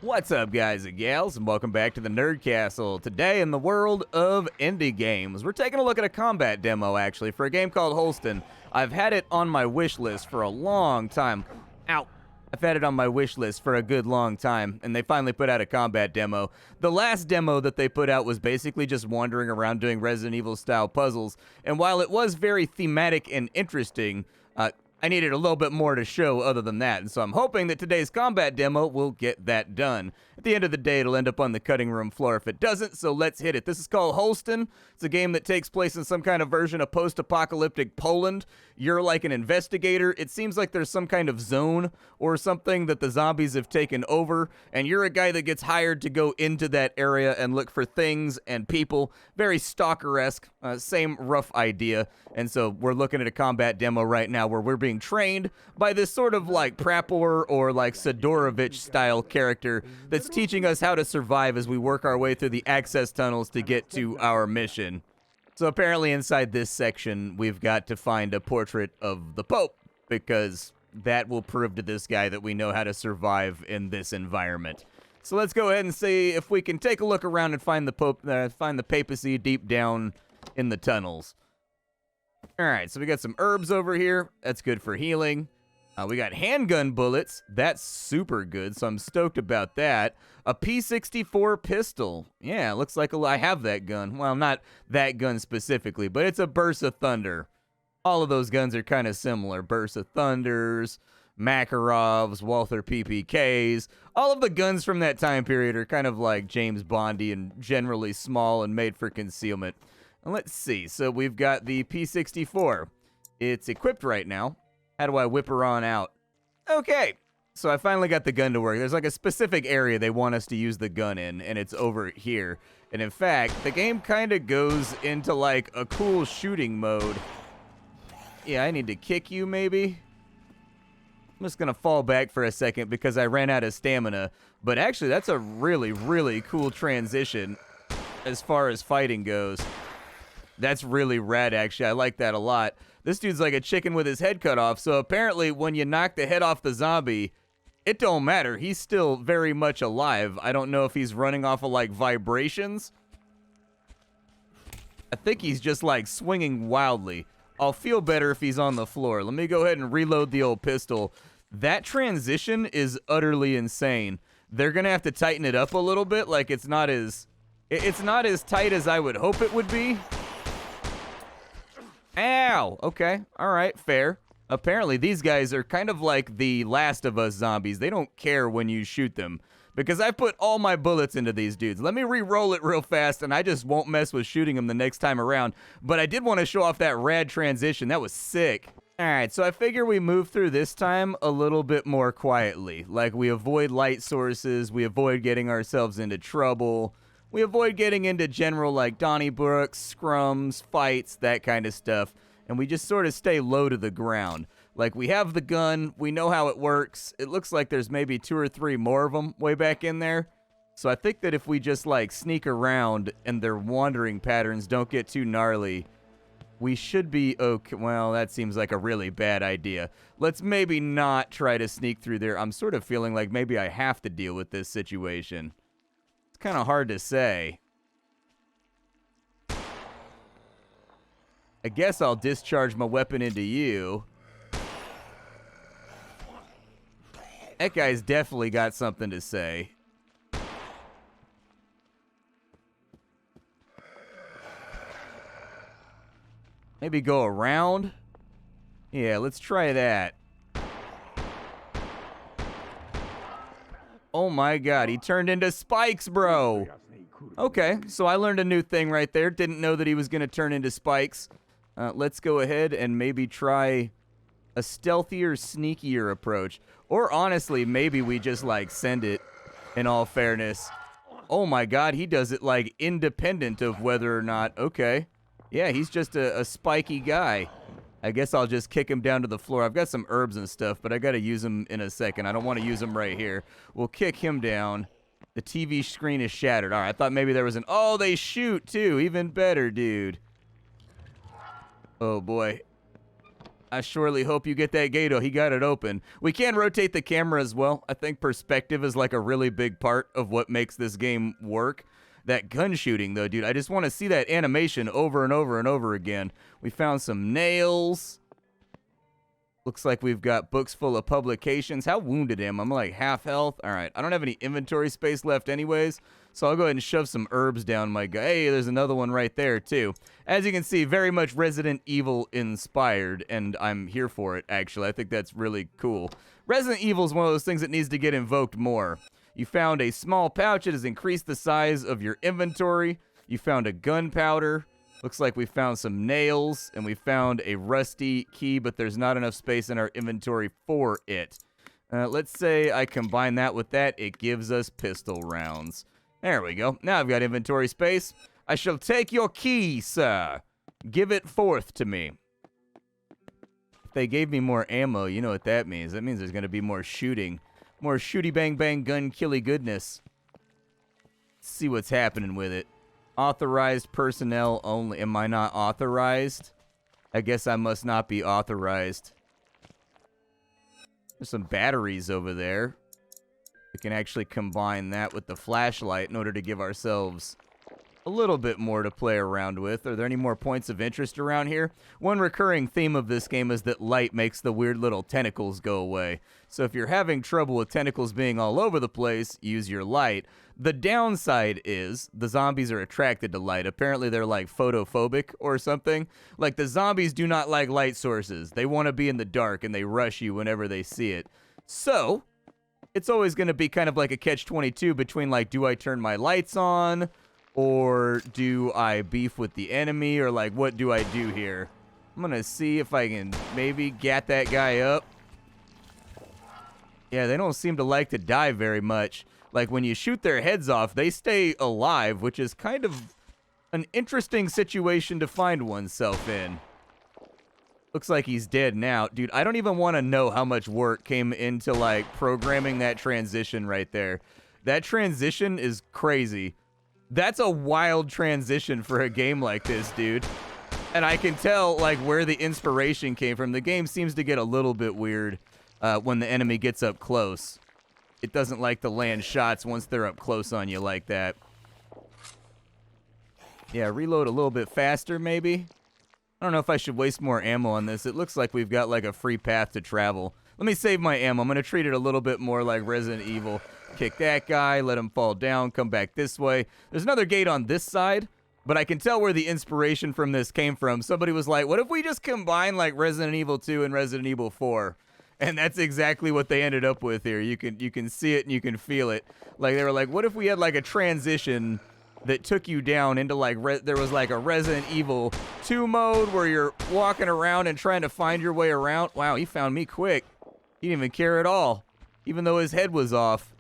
What's up, guys and gals, and welcome back to the Nerd Castle. Today, in the world of indie games, we're taking a look at a combat demo, actually, for a game called Holstin. I've had it on my wish list for a long time. Ow! I've had it on my wish list for a good long time, and they finally put out a combat demo. The last demo that they put out was basically just wandering around doing Resident Evil-style puzzles, and while it was very thematic and interesting, I needed a little bit more to show other than that, and so I'm hoping that today's combat demo will get that done. At the end of the day, it'll end up on the cutting room floor if it doesn't, so let's hit it. This is called Holstin. It's a game that takes place in some kind of version of post-apocalyptic Poland. You're like an investigator. It seems like there's some kind of zone or something that the zombies have taken over, and you're a guy that gets hired to go into that area and look for things and people. Very Stalker-esque, same rough idea, and so we're looking at a combat demo right now where we're being trained by this sort of like Prapor or like Sidorovich style character that's teaching us how to survive as we work our way through the access tunnels to get to our mission. So apparently inside this section, we've got to find a portrait of the Pope, because that will prove to this guy that we know how to survive in this environment. So let's go ahead and see if we can take a look around and find the Pope, find the papacy deep down in the tunnels. All right, so we got some herbs over here. That's good for healing. We got handgun bullets. That's super good, so I'm stoked about that. A P64 pistol. Yeah, looks like I have that gun. Well, not that gun specifically, but it's a Burst of Thunder. All of those guns are kind of similar. Burst of Thunders, Makarovs, Walther PPKs. All of the guns from that time period are kind of like James Bondy and generally small and made for concealment. And let's see. So we've got the P64. It's equipped right now. How do I whip her on out? Okay, so I finally got the gun to work. There's like a specific area they want us to use the gun in, and it's over here. And in fact, the game kind of goes into like a cool shooting mode. Yeah, I need to kick you maybe? I'm just gonna fall back for a second because I ran out of stamina. But actually, that's a really, really cool transition as far as fighting goes. That's really rad, actually. I like that a lot. This dude's like a chicken with his head cut off, so apparently when you knock the head off the zombie, it don't matter. He's still very much alive. I don't know if he's running off of, like, vibrations. I think he's just, like, swinging wildly. I'll feel better if he's on the floor. Let me go ahead and reload the old pistol. That transition is utterly insane. They're gonna have to tighten it up a little bit. Like, it's not as tight as I would hope it would be. Ow! Okay, alright, fair. Apparently, these guys are kind of like the Last of Us zombies. They don't care when you shoot them. Because I put all my bullets into these dudes. Let me re-roll it real fast, and I just won't mess with shooting them the next time around. But I did want to show off that rad transition. That was sick. Alright, so I figure we move through this time a little bit more quietly. Like, we avoid light sources, we avoid getting ourselves into trouble. We avoid getting into general, like, Donnybrooks, scrums, fights, that kind of stuff. And we just sort of stay low to the ground. Like, we have the gun, we know how it works. It looks like there's maybe 2 or 3 more of them way back in there. So I think that if we just, like, sneak around and their wandering patterns don't get too gnarly, we should be okay. Well, that seems like a really bad idea. Let's maybe not try to sneak through there. I'm sort of feeling like maybe I have to deal with this situation. It's kind of hard to say. I guess I'll discharge my weapon into you. That guy's definitely got something to say. Maybe go around? Yeah, let's try that. Oh my god, he turned into spikes, bro. Okay, so I learned a new thing right there. Didn't know that he was going to turn into spikes. Let's go ahead and maybe try a stealthier, sneakier approach. Or honestly, maybe we just, like, send it, in all fairness. Oh my god, he does it, like, independent of whether or not... Okay. Yeah, he's just a spiky guy. I guess I'll just kick him down to the floor. I've got some herbs and stuff, but I gotta use them in a second. I don't want to use them right here. We'll kick him down. The TV screen is shattered. All right, I thought maybe there was an... Oh, they shoot, too. Even better, dude. Oh, boy. I surely hope you get that gate. Oh, he got it open. We can rotate the camera as well. I think perspective is like a really big part of what makes this game work. That gun shooting, though, dude, I just want to see that animation over and over and over again. We found some nails. Looks like we've got books full of publications. How wounded am I? I'm like half health. All right, I don't have any inventory space left anyways, so I'll go ahead and shove some herbs down my guy. Hey, there's another one right there, too. As you can see, very much Resident Evil inspired, and I'm here for it, actually. I think that's really cool. Resident Evil is one of those things that needs to get invoked more. You found a small pouch. It has increased the size of your inventory. You found a gunpowder. Looks like we found some nails, and we found a rusty key, but there's not enough space in our inventory for it. Let's say I combine that with that. It gives us pistol rounds. There we go. Now I've got inventory space. I shall take your key, sir. Give it forth to me. If they gave me more ammo, you know what that means. That means there's going to be more shooting. More shooty bang bang gun killy goodness. Let's see what's happening with it. Authorized personnel only. Am I not authorized? I guess I must not be authorized. There's some batteries over there. We can actually combine that with the flashlight in order to give ourselves a little bit more to play around with. Are there any more points of interest around here? One recurring theme of this game is that light makes the weird little tentacles go away. So if you're having trouble with tentacles being all over the place, use your light. The downside is the zombies are attracted to light. Apparently they're like photophobic or something. Like the zombies do not like light sources. They want to be in the dark and they rush you whenever they see it. So it's always going to be kind of like a catch-22 between like, do I turn my lights on? Or do I beef with the enemy? Or like, what do I do here? I'm going to see if I can maybe get that guy up. Yeah, they don't seem to like to die very much. Like, when you shoot their heads off, they stay alive, which is kind of an interesting situation to find oneself in. Looks like he's dead now. Dude, I don't even want to know how much work came into, like, programming that transition right there. That transition is crazy. That's a wild transition for a game like this, dude. And I can tell, like, where the inspiration came from. The game seems to get a little bit weird when the enemy gets up close. It doesn't like to land shots once they're up close on you like that. Yeah, reload a little bit faster, maybe. I don't know if I should waste more ammo on this. It looks like we've got, like, a free path to travel. Let me save my ammo. I'm going to treat it a little bit more like Resident Evil. Kick that guy, let him fall down, come back this way. There's another gate on this side, but I can tell where the inspiration from this came from. Somebody was like, what if we just combine, like, Resident Evil 2 and Resident Evil 4? And that's exactly what they ended up with here. You can see it and you can feel it. Like, they were like, what if we had, like, a transition that took you down into, like, there was, like, a Resident Evil 2 mode where you're walking around and trying to find your way around. Wow, he found me quick. He didn't even care at all, even though his head was off.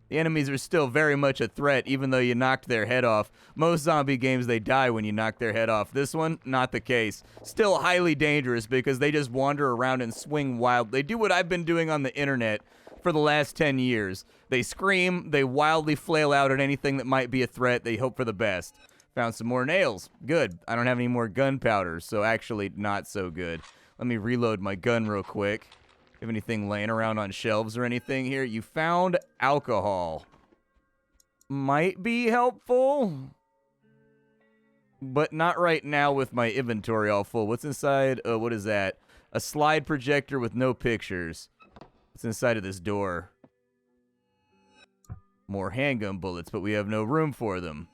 The enemies are still very much a threat, even though you knocked their head off. Most zombie games, they die when you knock their head off. This one, not the case. Still highly dangerous because they just wander around and swing wild. They do what I've been doing on the internet for the last 10 years. They scream, they wildly flail out at anything that might be a threat. They hope for the best. Found some more nails. Good. I don't have any more gunpowder, so actually not so good. Let me reload my gun real quick. Have anything laying around on shelves or anything here? You found alcohol. Might be helpful, but not right now with my inventory all full. What's inside? Oh, what is that? A slide projector with no pictures. What's inside of this door? More handgun bullets, but we have no room for them.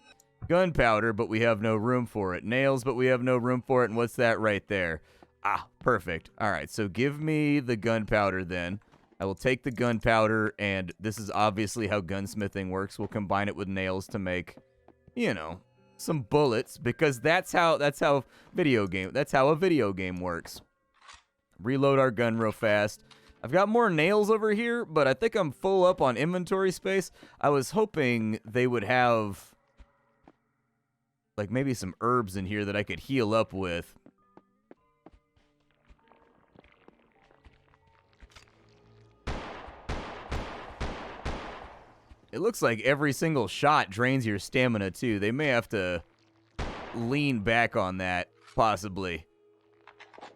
Gunpowder, but we have no room for it. Nails, but we have no room for it. And what's that right there? Ah, perfect. All right, so give me the gunpowder then. I will take the gunpowder, and this is obviously how gunsmithing works. We'll combine it with nails to make, you know, some bullets, because that's how a video game works. Reload our gun real fast. I've got more nails over here, but I think I'm full up on inventory space. I was hoping they would have, like, maybe some herbs in here that I could heal up with. It looks like every single shot drains your stamina, too. They may have to lean back on that, possibly.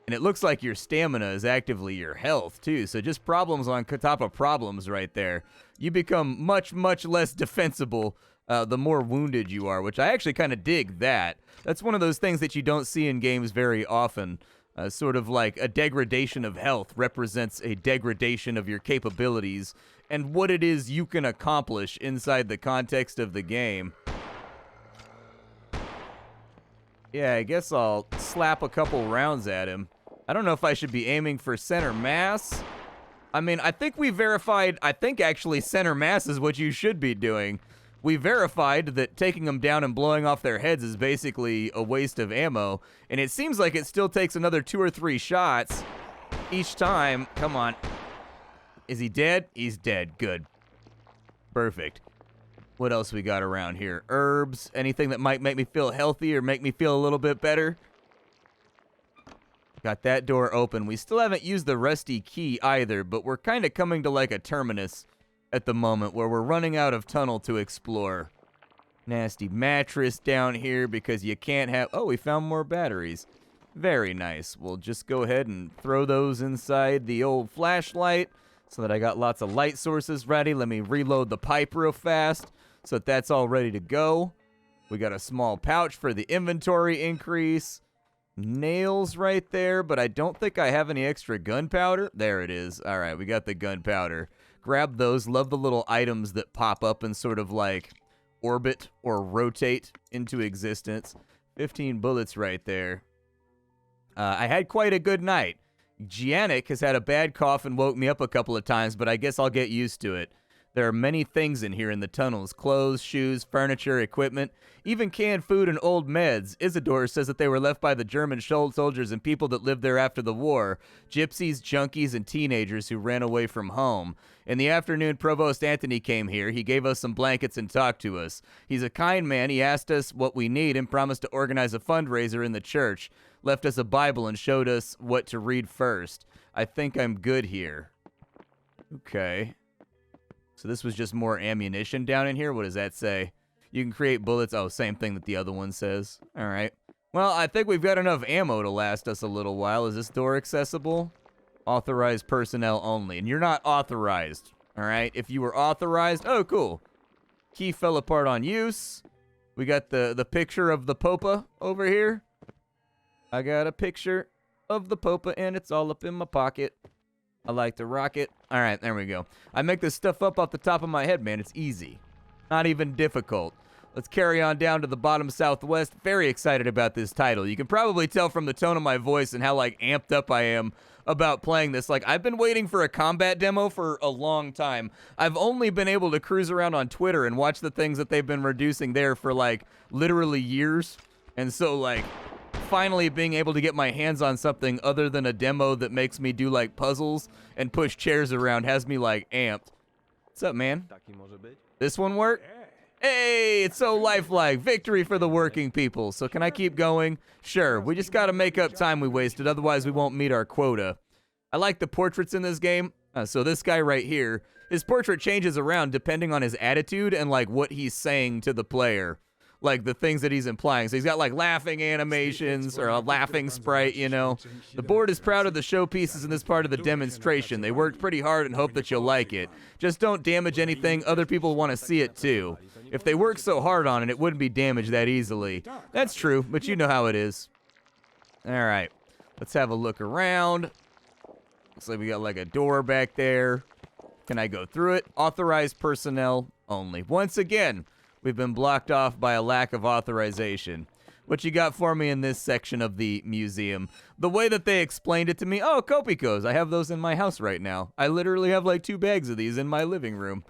And it looks like your stamina is actively your health, too. So just problems on top of problems right there. You become much, much less defensible the more wounded you are, which I actually kind of dig that. That's one of those things that you don't see in games very often. Sort of like a degradation of health represents a degradation of your capabilities and what it is you can accomplish inside the context of the game. Yeah, I guess I'll slap a couple rounds at him. I don't know if I should be aiming for center mass. I mean, I think we verified, I think actually center mass is what you should be doing. We verified that taking them down and blowing off their heads is basically a waste of ammo, and it seems like it still takes another 2 or 3 shots each time. Come on. Is he dead? He's dead. Good. Perfect. What else we got around here? Herbs, anything that might make me feel healthy or make me feel a little bit better? Got that door open. We still haven't used the rusty key either, but we're kind of coming to like a terminus at the moment where we're running out of tunnel to explore. Nasty mattress down here because you can't have... Oh, we found more batteries. Very nice. We'll just go ahead and throw those inside the old flashlight so that I got lots of light sources ready. Let me reload the pipe real fast so that that's all ready to go. We got a small pouch for the inventory increase. Nails right there, but I don't think I have any extra gunpowder. There it is. All right, we got the gunpowder. Grab those. Love the little items that pop up and sort of like orbit or rotate into existence. 15 bullets right there. I had quite a good night. Giannick has had a bad cough and woke me up a couple of times, but I guess I'll get used to it. There are many things in here in the tunnels. Clothes, shoes, furniture, equipment, even canned food and old meds. Isidore says that they were left by the German soldiers and people that lived there after the war. Gypsies, junkies, and teenagers who ran away from home. In the afternoon, Provost Anthony came here. He gave us some blankets and talked to us. He's a kind man. He asked us what we need and promised to organize a fundraiser in the church. Left us a Bible and showed us what to read first. I think I'm good here. Okay. So this was just more ammunition down in here. What does that say? You can create bullets. Oh, same thing that the other one says. All right. Well, I think we've got enough ammo to last us a little while. Is this door accessible? Authorized personnel only. And you're not authorized. All right. If you were authorized, oh, cool. Key fell apart on use. We got the picture of the Popa over here. I got a picture of the Popa, and it's all up in my pocket. I like to rock it. All right, there we go. I make this stuff up off the top of my head, man. It's easy. Not even difficult. Let's carry on down to the bottom southwest. Very excited about this title. You can probably tell from the tone of my voice and how, like, amped up I am about playing this. Like, I've been waiting for a combat demo for a long time. I've only been able to cruise around on Twitter and watch the things that they've been reducing there for, like, literally years. And so, like, finally being able to get my hands on something other than a demo that makes me do like puzzles and push chairs around has me like amped. What's up, man? This one work? Hey, it's so lifelike. Victory for the working people. So can I keep going? Sure. We just got to make up time we wasted. Otherwise, we won't meet our quota. I like the portraits in this game. So this guy right here, his portrait changes around depending on his attitude and like what he's saying to the player. Like the things that he's implying. So he's got like laughing animations or a laughing sprite, you know. The board is proud of the showpieces in this part of the demonstration. They worked pretty hard and hope that you'll like it. Just don't damage anything. Other people want to see it too. If they worked so hard on it, it wouldn't be damaged that easily. That's true, but you know how it is. All right, let's have a look around. Looks like we got like a door back there. Can I go through it? Authorized personnel only. Once again, we've been blocked off by a lack of authorization. What you got for me in this section of the museum? The way that they explained it to me, oh, Kopikos. I have those in my house right now. I literally have like 2 bags of these in my living room.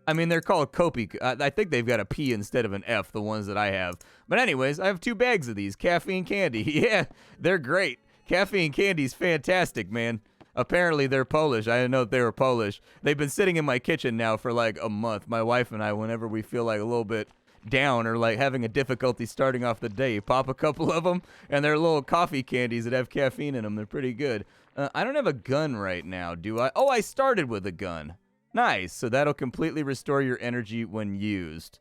I mean, they're called Kopikos. I think they've got a P instead of an F, the ones that I have. But anyways, I have 2 bags of these. Caffeine candy. Yeah, they're great. Caffeine candy's fantastic, man. Apparently, they're Polish. I didn't know that they were Polish. They've been sitting in my kitchen now for like a month. My wife and I, whenever we feel like a little bit down or like having a difficulty starting off the day, pop a couple of them, and they're little coffee candies that have caffeine in them. They're pretty good. I don't have a gun right now, do I? Oh, I started with a gun. Nice. So that'll completely restore your energy when used.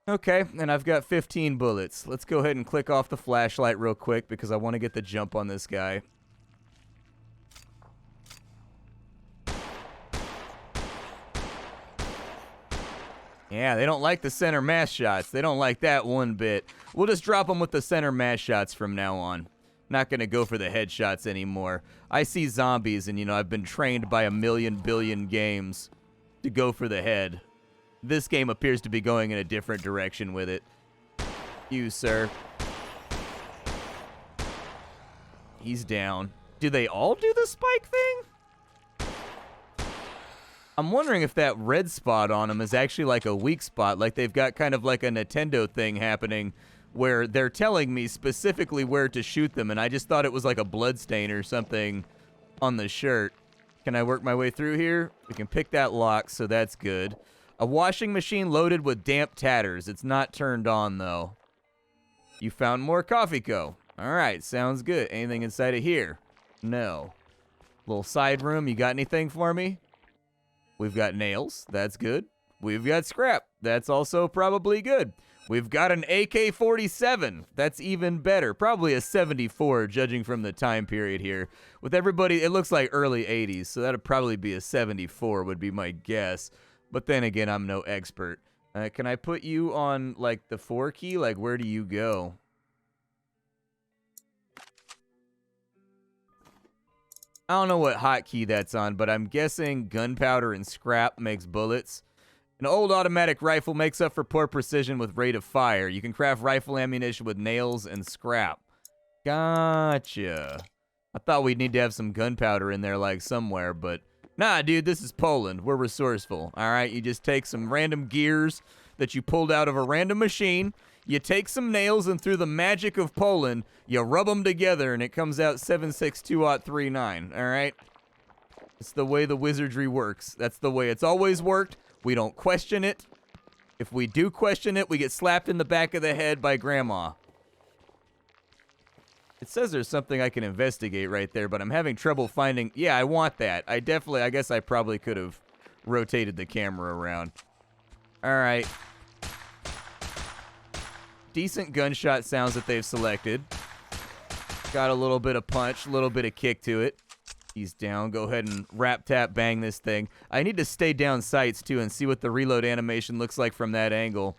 Okay, and I've got 15 bullets. Let's go ahead and click off the flashlight real quick because I want to get the jump on this guy. Yeah, they don't like the center mass shots. They don't like that one bit. We'll just drop them with the center mass shots from now on. Not going to go for the headshots anymore. I see zombies, and, you know, I've been trained by a million billion games to go for the head. This game appears to be going in a different direction with it. You, sir. He's down. Do they all do the spike thing? I'm wondering if that red spot on him is actually like a weak spot, like they've got kind of like a Nintendo thing happening where they're telling me specifically where to shoot them, and I just thought it was like a blood stain or something on the shirt. Can I work my way through here? We can pick that lock, so that's good. A washing machine loaded with damp tatters. It's not turned on, though. You found more coffee co. All right, sounds good. Anything inside of here? No. Little side room, you got anything for me? We've got nails. That's good. We've got scrap. That's also probably good. We've got an AK-47. That's even better. Probably a 74, judging from the time period here. With everybody, it looks like early 80s, so that'd probably be a 74 would be my guess. But then again, I'm no expert. Can I put you on, like, the 4 key? Like, where do you go? I don't know what hotkey that's on, but I'm guessing gunpowder and scrap makes bullets. An old automatic rifle makes up for poor precision with rate of fire. You can craft rifle ammunition with nails and scrap. Gotcha. I thought we'd need to have some gunpowder in there, like, somewhere, but nah, dude, this is Poland. We're resourceful, all right? You just take some random gears that you pulled out of a random machine. You take some nails, and through the magic of Poland, you rub them together, and it comes out 762-39, all right? It's the way the wizardry works. That's the way it's always worked. We don't question it. If we do question it, we get slapped in the back of the head by Grandma. It says there's something I can investigate right there, but I'm having trouble finding... Yeah, I want that. I guess I probably could have rotated the camera around. All right. Decent gunshot sounds that they've selected. Got a little bit of punch, a little bit of kick to it. He's down. Go ahead and rap tap bang this thing. I need to stay down sights too and see what the reload animation looks like from that angle.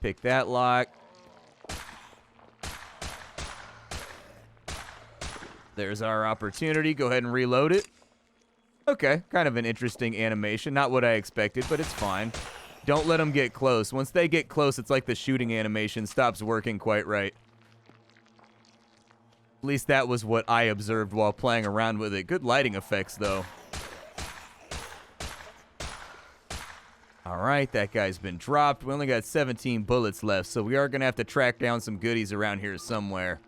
Pick that lock. There's our opportunity. Go ahead and reload it. Okay, kind of an interesting animation. Not what I expected, but it's fine. Don't let them get close. Once they get close, it's like the shooting animation stops working quite right. At least that was what I observed while playing around with it. Good lighting effects, though. All right, that guy's been dropped. We only got 17 bullets left, so we are going to have to track down some goodies around here somewhere.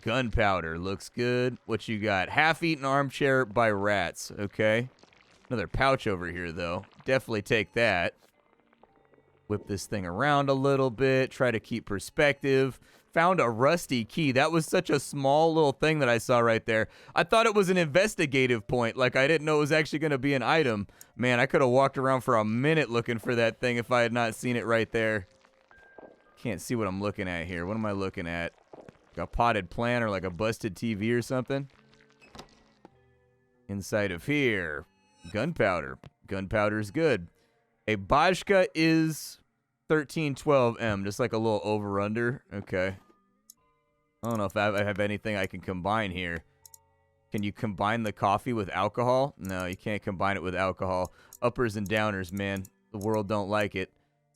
Gunpowder looks good. What you got? Half-eaten armchair by rats. Okay. Another pouch over here, though. Definitely take that. Whip this thing around a little bit. Try to keep perspective. Found a rusty key. That was such a small little thing that I saw right there. I thought it was an investigative point. Like, I didn't know it was actually going to be an item. Man, I could have walked around for a minute looking for that thing if I had not seen it right there. Can't see what I'm looking at here. What am I looking at? Like a potted plant or like a busted TV or something? Inside of here. Gunpowder. Gunpowder's good. A Bajka is 1312M, just like a little over-under. Okay. I don't know if I have anything I can combine here. Can you combine the coffee with alcohol? No, you can't combine it with alcohol. Uppers and downers, man. The world don't like it.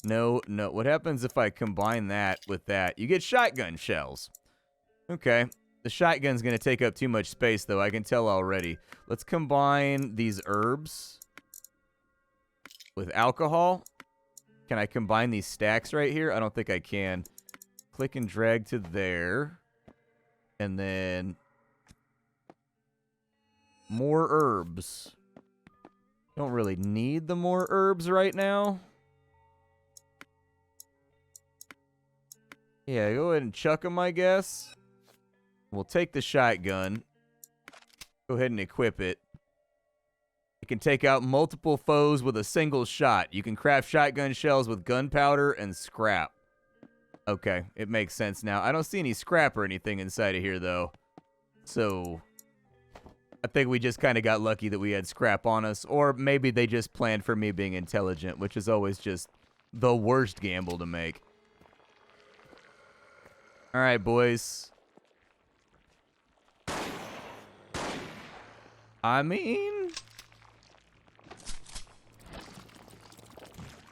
No, no. What happens if I combine that with that? You get shotgun shells. Okay. The shotgun's going to take up too much space, though. I can tell already. Let's combine these herbs with alcohol. Can I combine these stacks right here? I don't think I can. Click and drag to there. And then more herbs. Don't really need the more herbs right now. Yeah, go ahead and chuck them, I guess. We'll take the shotgun. Go ahead and equip it. can take out multiple foes with a single shot. You can craft shotgun shells with gunpowder and scrap. Okay, it makes sense now. I don't see any scrap or anything inside of here, though. So, I think we just kind of got lucky that we had scrap on us. Or maybe they just planned for me being intelligent, which is always just the worst gamble to make. All right, boys. I mean...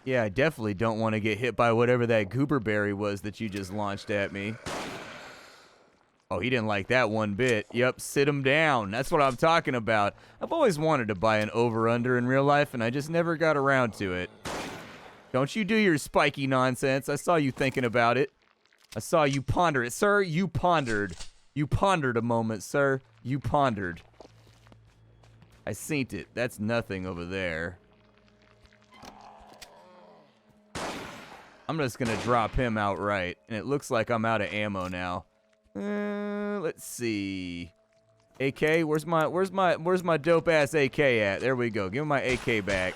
yeah, I definitely don't want to get hit by whatever that gooberberry was that you just launched at me. Oh, he didn't like that one bit. Yep, sit him down. That's what I'm talking about. I've always wanted to buy an over-under in real life, and I just never got around to it. Don't you do your spiky nonsense. I saw you thinking about it. I saw you ponder it. Sir, you pondered. You pondered a moment, sir. You pondered. I seen it. That's nothing over there. I'm just going to drop him outright, and it looks like I'm out of ammo now. Let's see. AK, where's my dope ass AK at? There we go. Give me my AK back.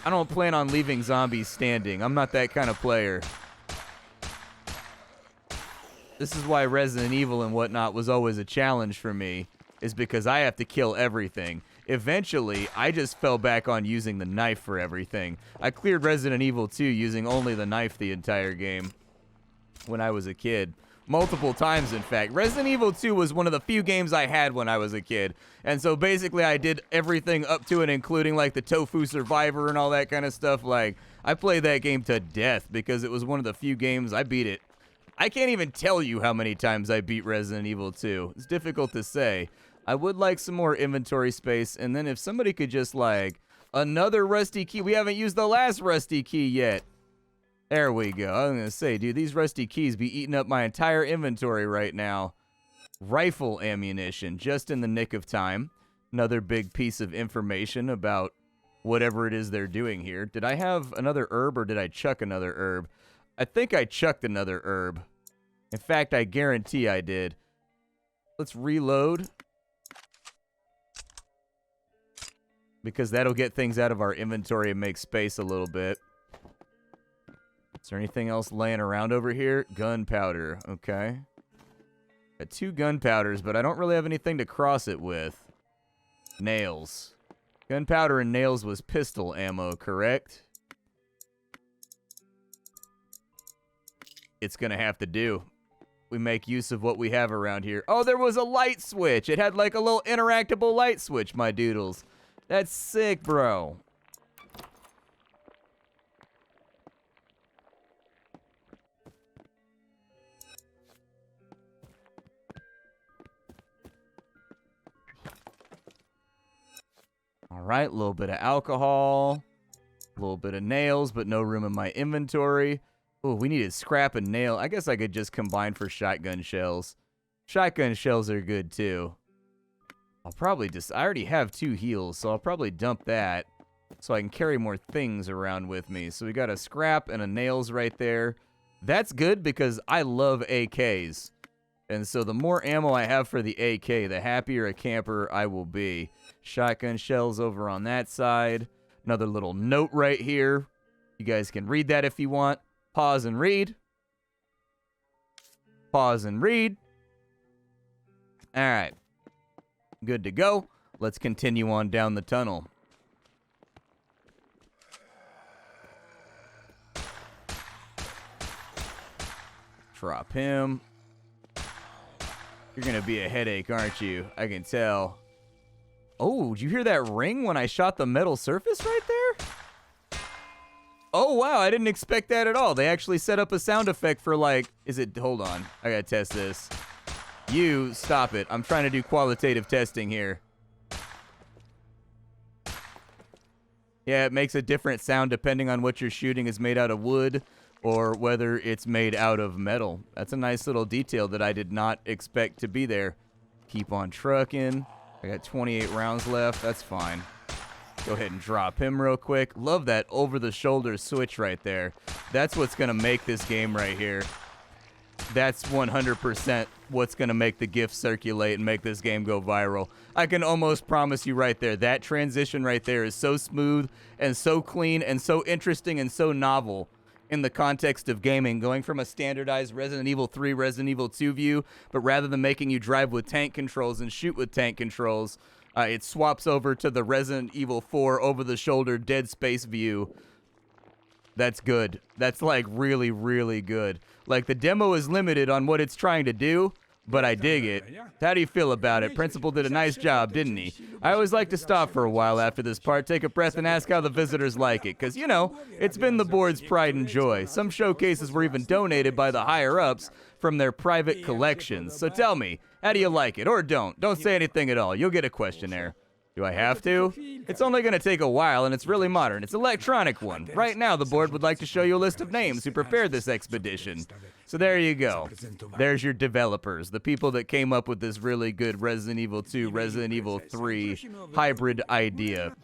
I don't plan on leaving zombies standing. I'm not that kind of player. This is why Resident Evil and whatnot was always a challenge for me, is because I have to kill everything. Eventually, I just fell back on using the knife for everything. I cleared Resident Evil 2 using only the knife the entire game when I was a kid. Multiple times, in fact. Resident Evil 2 was one of the few games I had when I was a kid. And so basically I did everything up to it, including like the Tofu Survivor and all that kind of stuff. Like, I played that game to death because it was one of the few games I beat it. I can't even tell you how many times I beat Resident Evil 2. It's difficult to say. I would like some more inventory space, and then if somebody could just like, another rusty key. We haven't used the last rusty key yet. There we go. I was going to say, dude, these rusty keys be eating up my entire inventory right now. Rifle ammunition, just in the nick of time. Another big piece of information about whatever it is they're doing here. Did I have another herb or did I chuck another herb? I think I chucked another herb. In fact, I guarantee I did. Let's reload. Because that'll get things out of our inventory and make space a little bit. Is there anything else laying around over here? Gunpowder. Okay. Got 2 gunpowders, but I don't really have anything to cross it with. Nails. Gunpowder and nails was pistol ammo, correct? It's gonna have to do. We make use of what we have around here. Oh, there was a light switch. It had like a little interactable light switch, my doodles. That's sick, bro. All right, a little bit of alcohol, a little bit of nails, but no room in my inventory. Oh, we needed scrap and nail. I guess I could just combine for shotgun shells. Shotgun shells are good, too. I'll probably just... I already have 2 heals, so I'll probably dump that so I can carry more things around with me. So we got a scrap and a nails right there. That's good because I love AKs. And so the more ammo I have for the AK, the happier a camper I will be. Shotgun shells over on that side. Another little note right here. You guys can read that if you want. Pause and read. Pause and read. All right. Good to go. Let's continue on down the tunnel. Drop him. You're going to be a headache, aren't you? I can tell. Oh, did you hear that ring when I shot the metal surface right there? Oh, wow. I didn't expect that at all. They actually set up a sound effect for like... Is it... Hold on. I got to test this. You, stop it. I'm trying to do qualitative testing here. Yeah, it makes a different sound depending on what you're shooting is made out of wood or whether it's made out of metal. That's a nice little detail that I did not expect to be there. Keep on trucking. I got 28 rounds left. That's fine. Go ahead and drop him real quick. Love that over-the-shoulder switch right there. That's what's going to make this game right here. that's 100% what's going to make the GIF circulate and make this game go viral. I can almost promise you right there, that transition right there is so smooth and so clean and so interesting and so novel in the context of gaming, going from a standardized Resident Evil 3, Resident Evil 2 view, but rather than making you drive with tank controls and shoot with tank controls, it swaps over to the Resident Evil 4 over-the-shoulder Dead Space view. That's good. That's like really, really good. Like the demo is limited on what it's trying to do, but I dig it. How do you feel about it? Principal did a nice job, didn't he? I always like to stop for a while after this part, take a breath, and ask how the visitors like it, because, you know, it's been the board's pride and joy. Some showcases were even donated by the higher-ups from their private collections. So tell me, how do you like it? Or don't. Don't say anything at all. You'll get a questionnaire. Do I have to? It's only going to take a while, and it's really modern. It's an electronic one. Right now, the board would like to show you a list of names who prepared this expedition. So there you go. There's your developers, the people that came up with this really good Resident Evil 2, Resident Evil 3 hybrid idea.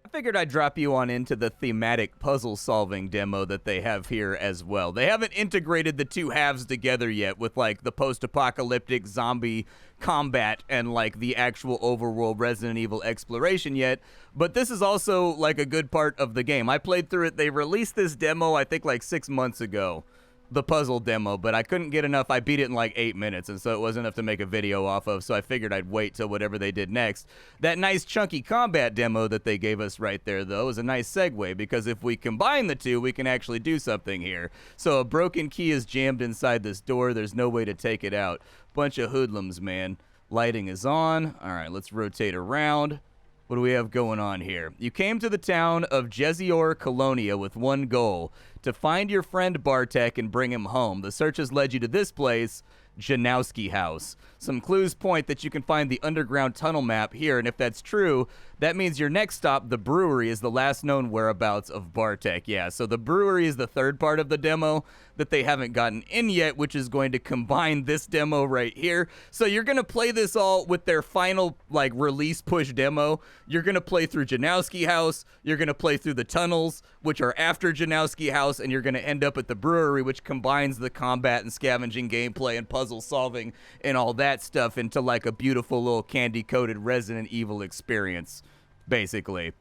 I figured I'd drop you on into the thematic puzzle-solving demo that they have here as well. They haven't integrated the two halves together yet with, like, the post-apocalyptic zombie combat and, like, the actual overworld Resident Evil exploration yet, but this is also, like, a good part of the game. I played through it. They released this demo, I think, like, 6 months ago. The puzzle demo, but I couldn't get enough. I beat it in like 8 minutes, and so it wasn't enough to make a video off of, so I figured I'd wait till whatever they did next. That nice chunky combat demo that they gave us right there, though, is a nice segue, because if we combine the two, we can actually do something here. So a broken key is jammed inside this door. There's no way to take it out. Bunch of hoodlums, man. Lighting is on. All right, let's rotate around. What do we have going on here? You came to the town of Jezior Colonia with one goal: to find your friend Bartek and bring him home. The search has led you to this place, Janowski House. Some clues point that you can find the underground tunnel map here, and if that's true, that means your next stop, the brewery, is the last known whereabouts of Bartek. Yeah, so the brewery is the third part of the demo that they haven't gotten in yet, which is going to combine this demo right here. So you're going to play this all with their final, like, release push demo. You're going to play through Janowski House, you're going to play through the tunnels, which are after Janowski House, and you're going to end up at the brewery, which combines the combat and scavenging gameplay and puzzle solving and all that stuff into, like, a beautiful little candy-coated Resident Evil experience, basically.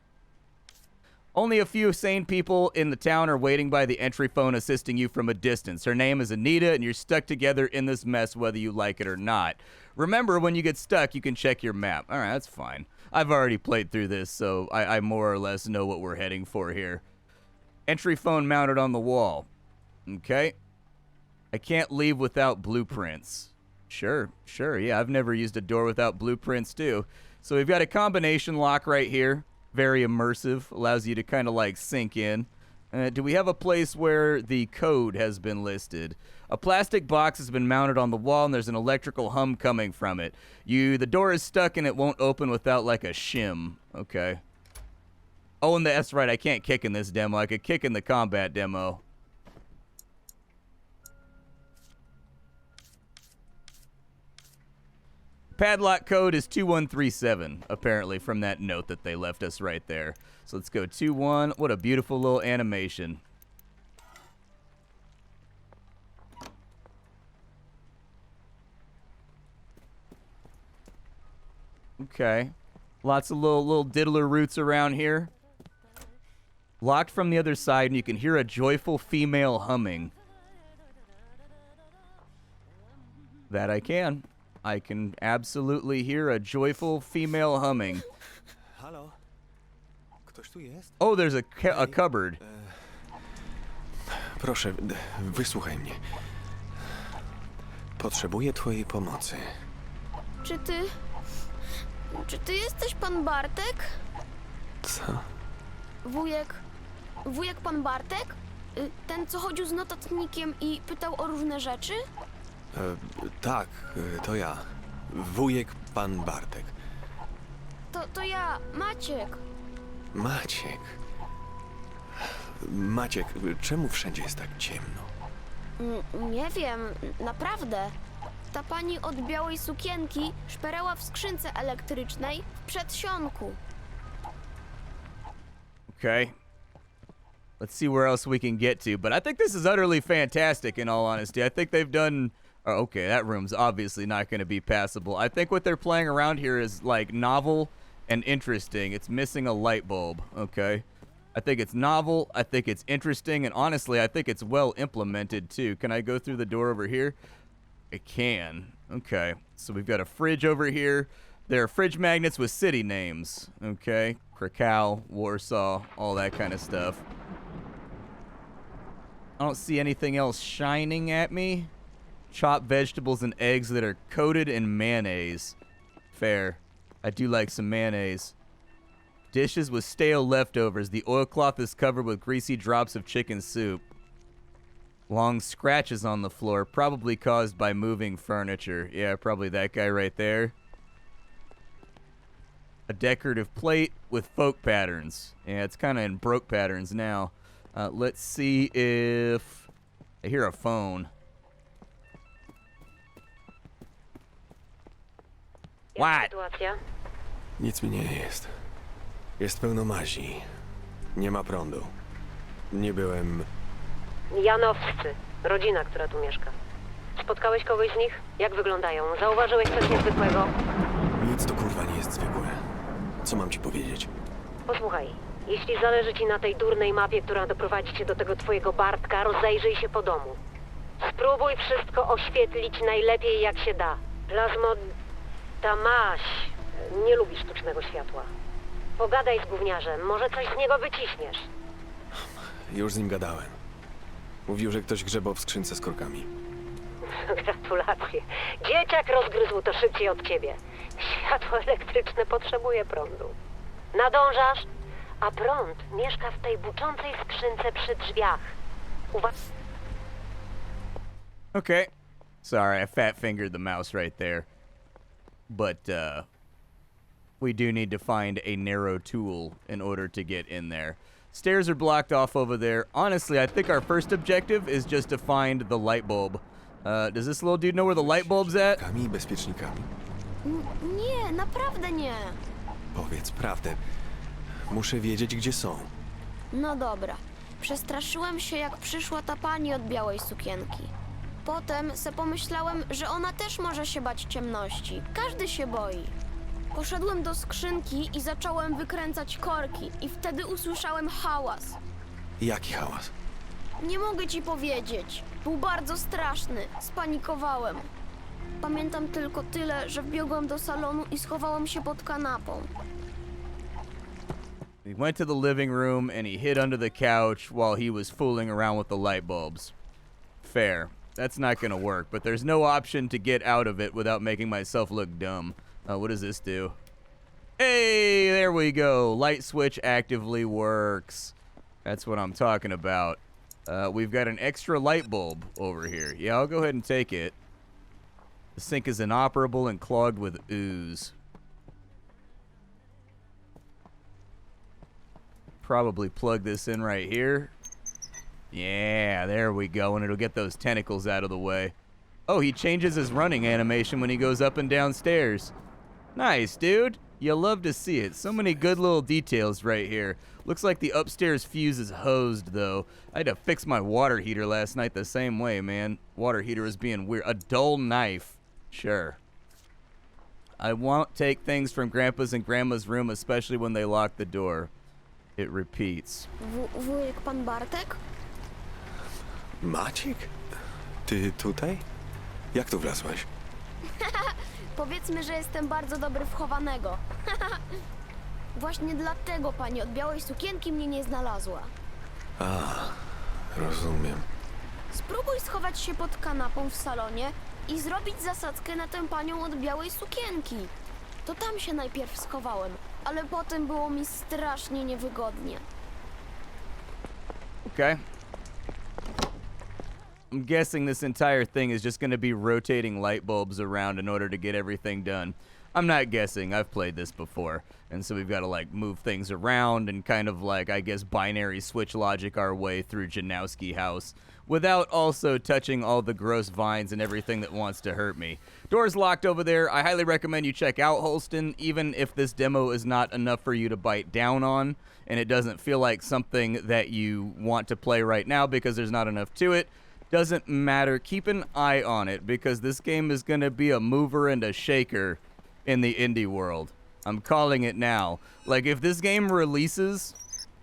Only a few sane people in the town are waiting by the entry phone, assisting you from a distance. Her name is Anita, and you're stuck together in this mess whether you like it or not. Remember, when you get stuck, you can check your map. All right, that's fine. I've already played through this, so I more or less know what we're heading for here. Entry phone mounted on the wall. Okay. I can't leave without blueprints. Sure, yeah, I've never used a door without blueprints, too. So we've got a combination lock right here. Very immersive, allows you to kind of like sink in. Do we have a place where the code has been listed? A plastic box has been mounted on the wall, and there's an electrical hum coming from it. The door is stuck, and it won't open without like a shim. Okay. Oh, and that's right, I can't kick in this demo. I could kick in the combat demo. Padlock code is 2137, apparently, from that note that they left us right there. So let's go 21. What a beautiful little animation. Okay. Lots of little diddler roots around here. Locked from the other side, and you can hear a joyful female humming. That I can. I can absolutely hear a joyful female humming. Halo? Ktoś tu jest? Oh, there's a cupboard. Proszę, wysłuchaj mnie. Potrzebuję twojej pomocy. Czy ty jesteś pan Bartek? Co? Wujek pan Bartek? Ten, co chodził z notatnikiem i pytał o różne rzeczy? Tak, to ja. Wujek pan Bartek. To ja, Maciek. Maciek. Maciek, czemu wszędzie jest tak ciemno? Nie wiem, naprawdę. Ta pani od białej sukienki szperała w skrzynce elektrycznej w przedsionku. Okay. Let's see where else we can get to. But I think this is utterly fantastic, in all honesty. I think they've done... Oh, okay, that room's obviously not going to be passable. I think what they're playing around here is, like, novel and interesting. It's missing a light bulb, okay? I think it's novel. I think it's interesting. And honestly, I think it's well implemented, too. Can I go through the door over here? I can. Okay. So we've got a fridge over here. There are fridge magnets with city names. Okay. Krakow, Warsaw, all that kind of stuff. I don't see anything else shining at me. Chopped vegetables and eggs that are coated in mayonnaise. Fair. I do like some mayonnaise. Dishes with stale leftovers. The oilcloth is covered with greasy drops of chicken soup. Long scratches on the floor, probably caused by moving furniture. Yeah, probably that guy right there. A decorative plate with folk patterns. Yeah, it's kind of in broke patterns now. Let's see if... I hear a phone. What? Sytuacja? Nic mi nie jest. Jest pełno mazi. Nie ma prądu. Nie byłem... Janowscy. Rodzina, która tu mieszka. Spotkałeś kogoś z nich? Jak wyglądają? Zauważyłeś coś niezwykłego? Nic to kurwa nie jest zwykłe. Co mam ci powiedzieć? Posłuchaj, jeśli zależy ci na tej durnej mapie, która doprowadzi cię do tego twojego Bartka, rozejrzyj się po domu. Spróbuj wszystko oświetlić najlepiej jak się da. Ta maś nie lubi sztucznego światła. Pogadaj z gówniarzem, może coś z niego wyciśniesz. Już z nim gadałem. Mówił, że ktoś grzebał w skrzynce z korkami. Gratulacje. Dzieciak rozgryzł to szybciej od ciebie. Światło elektryczne potrzebuje prądu. Nadążasz? A prąd mieszka w tej buczącej skrzynce przy drzwiach. Okay. Sorry, I fat fingered the mouse right there. But, we do need to find a narrow tool in order to get in there. Stairs are blocked off over there. Honestly, I think our first objective is just to find the light bulb. Does this little dude know where the light bulb's at? Kami i bezpiecznikami. Nie, naprawdę nie. Powiedz prawdę. Muszę wiedzieć, gdzie są. No dobra. Przestraszyłem się, jak przyszła ta pani od białej sukienki. Potem se pomyślałem, że ona też może się bać ciemności. Każdy się boi. Poszedłem do skrzynki i zacząłem wykręcać korki. I wtedy usłyszałem hałas. Jaki hałas? Nie mogę ci powiedzieć. Był bardzo straszny. Spanikowałem. Pamiętam tylko tyle, że wbiegłem do salonu i schowałem się pod kanapą. He went to the living room and he hid under the couch while he was fooling around with the light bulbs. Fair. That's not gonna work, but there's no option to get out of it without making myself look dumb. What does this do? Hey, there we go. Light switch actively works. That's what I'm talking about. We've got an extra light bulb over here. Yeah, I'll go ahead and take it. The sink is inoperable and clogged with ooze. Probably plug this in right here. Yeah, there we go, and it'll get those tentacles out of the way. Oh, he changes his running animation when he goes up and down stairs. Nice, dude. You'll love to see it. So many good little details right here. Looks like the upstairs fuse is hosed, though. I had to fix my water heater last night the same way, man. Water heater is being weird. A dull knife. Sure. I won't take things from Grandpa's and Grandma's room, especially when they lock the door. It repeats. Wujek pan Bartek? Maciek? Ty tutaj? Jak tu wlazłeś? Powiedzmy, że jestem bardzo dobry w chowanego. Właśnie dlatego pani od białej sukienki mnie nie znalazła. A, rozumiem. Spróbuj schować się pod kanapą w salonie i zrobić zasadzkę na tę panią od białej sukienki. To tam się najpierw schowałem, ale potem było mi strasznie niewygodnie. Okay. I'm guessing this entire thing is just going to be rotating light bulbs around in order to get everything done. I'm not guessing. I've played this before. And so we've got to, like, move things around and kind of, like, I guess, binary switch logic our way through Janowski House without also touching all the gross vines and everything that wants to hurt me. Door's locked over there. I highly recommend you check out Holstin, even if this demo is not enough for you to bite down on and it doesn't feel like something that you want to play right now because there's not enough to it. Doesn't matter. Keep an eye on it because this game is going to be a mover and a shaker in the indie world. I'm calling it now. Like, if this game releases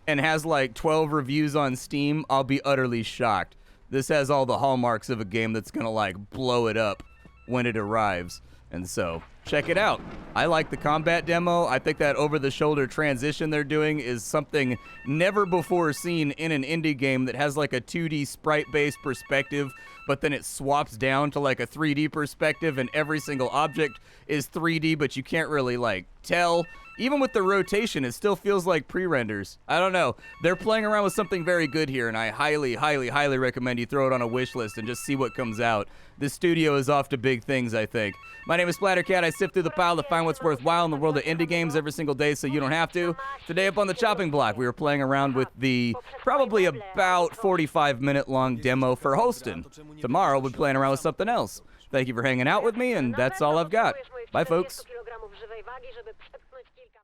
and has like 12 reviews on Steam, I'll be utterly shocked. This has all the hallmarks of a game that's gonna like blow it up when it arrives. And so, check it out. I like the combat demo. I think that over-the-shoulder transition they're doing is something never before seen in an indie game that has like a 2D sprite-based perspective, but then it swaps down to like a 3D perspective and every single object is 3D, but you can't really like tell. Even with the rotation, it still feels like pre-renders. I don't know. They're playing around with something very good here, and I highly, highly, highly recommend you throw it on a wish list and just see what comes out. This studio is off to big things, I think. My name is Splattercat. I sift through the pile to find what's worthwhile in the world of indie games every single day so you don't have to. Today up on the chopping block, we were playing around with the probably about 45-minute long demo for Holstin. Tomorrow, we'll be playing around with something else. Thank you for hanging out with me, and that's all I've got. Bye, folks.